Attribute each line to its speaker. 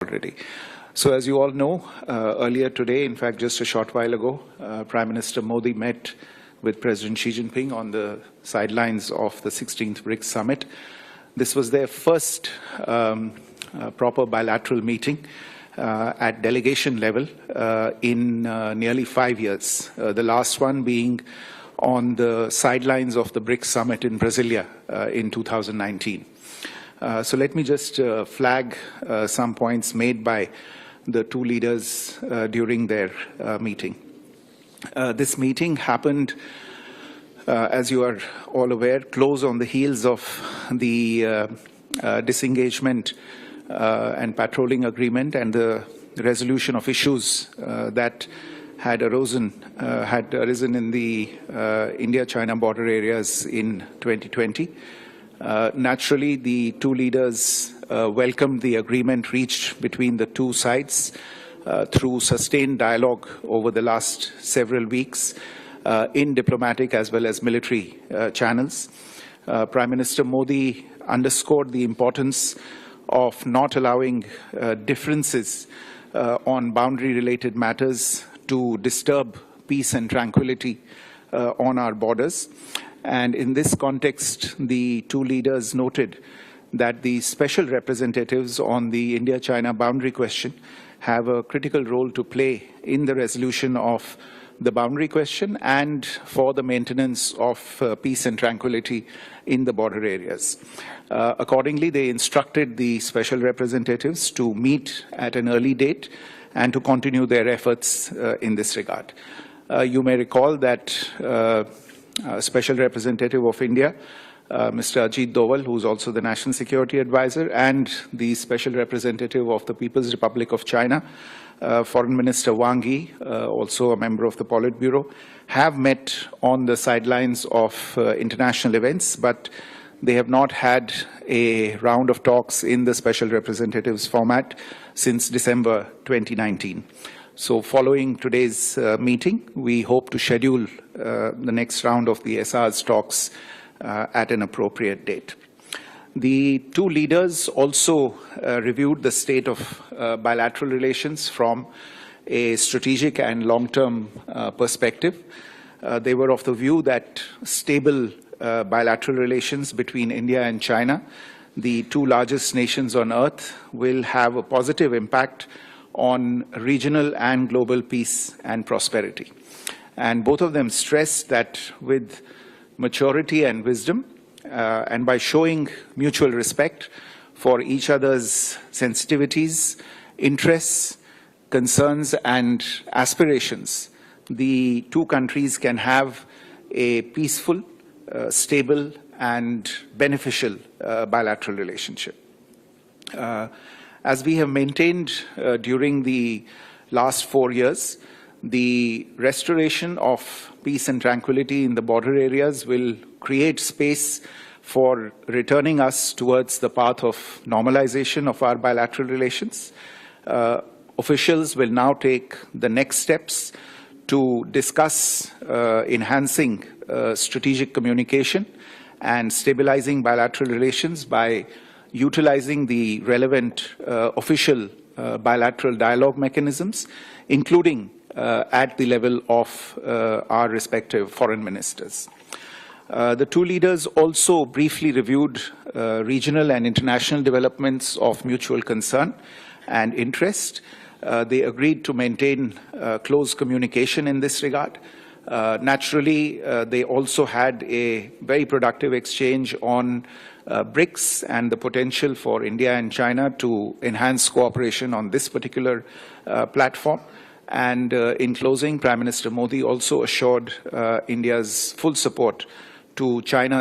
Speaker 1: already. So as you all know, earlier today, in fact, just a short while ago, Prime Minister Modi met with President Xi-Jinping on the sidelines of the 16th BRICS summit. This was their first proper bilateral meeting at delegation level in nearly 5 years, the last one being on the sidelines of the BRICS summit in Brasilia in 2019. So let me just flag some points made by the two leaders during their meeting. This meeting happened, as you are all aware, close on the heels of the disengagement and patrolling agreement and the resolution of issues that had arisen in the India-China border areas in 2020. Naturally, the two leaders welcomed the agreement reached between the two sides through sustained dialogue over the last several weeks in diplomatic as well as military channels. Prime Minister Modi underscored the importance of not allowing differences on boundary-related matters to disturb peace and tranquility on our borders. And in this context, the two leaders noted that the special representatives on the India-China boundary question have a critical role to play in the resolution of the boundary question and for the maintenance of peace and tranquility in the border areas. Accordingly, they instructed the special representatives to meet at an early date and to continue their efforts in this regard. You may recall that Special Representative of India, Mr. Ajit Doval, who is also the National Security Advisor, and the Special Representative of the People's Republic of China, Foreign Minister Wang Yi, also a member of the Politburo, have met on the sidelines of international events, but they have not had a round of talks in the Special Representatives format since December 2019. So following today's meeting, we hope to schedule the next round of the SR's talks at an appropriate date. The two leaders also reviewed the state of bilateral relations from a strategic and long-term perspective. They were of the view that stable bilateral relations between India and China, the two largest nations on earth, will have a positive impact on regional and global peace and prosperity. And both of them stressed that with maturity and wisdom, and by showing mutual respect for each other's sensitivities, interests, concerns, and aspirations, the two countries can have a peaceful, stable, and beneficial bilateral relationship. As we have maintained during the last 4 years, the restoration of peace and tranquility in the border areas will create space for returning us towards the path of normalization of our bilateral relations. Officials will now take the next steps to discuss enhancing strategic communication and stabilizing bilateral relations by utilizing the relevant official bilateral dialogue mechanisms, including at the level of our respective foreign ministers. The two leaders also briefly reviewed regional and international developments of mutual concern and interest. They agreed to maintain close communication in this regard. Naturally, they also had a very productive exchange on BRICS and the potential for India and China to enhance cooperation on this particular platform. And in closing, Prime Minister Modi also assured India's full support to China's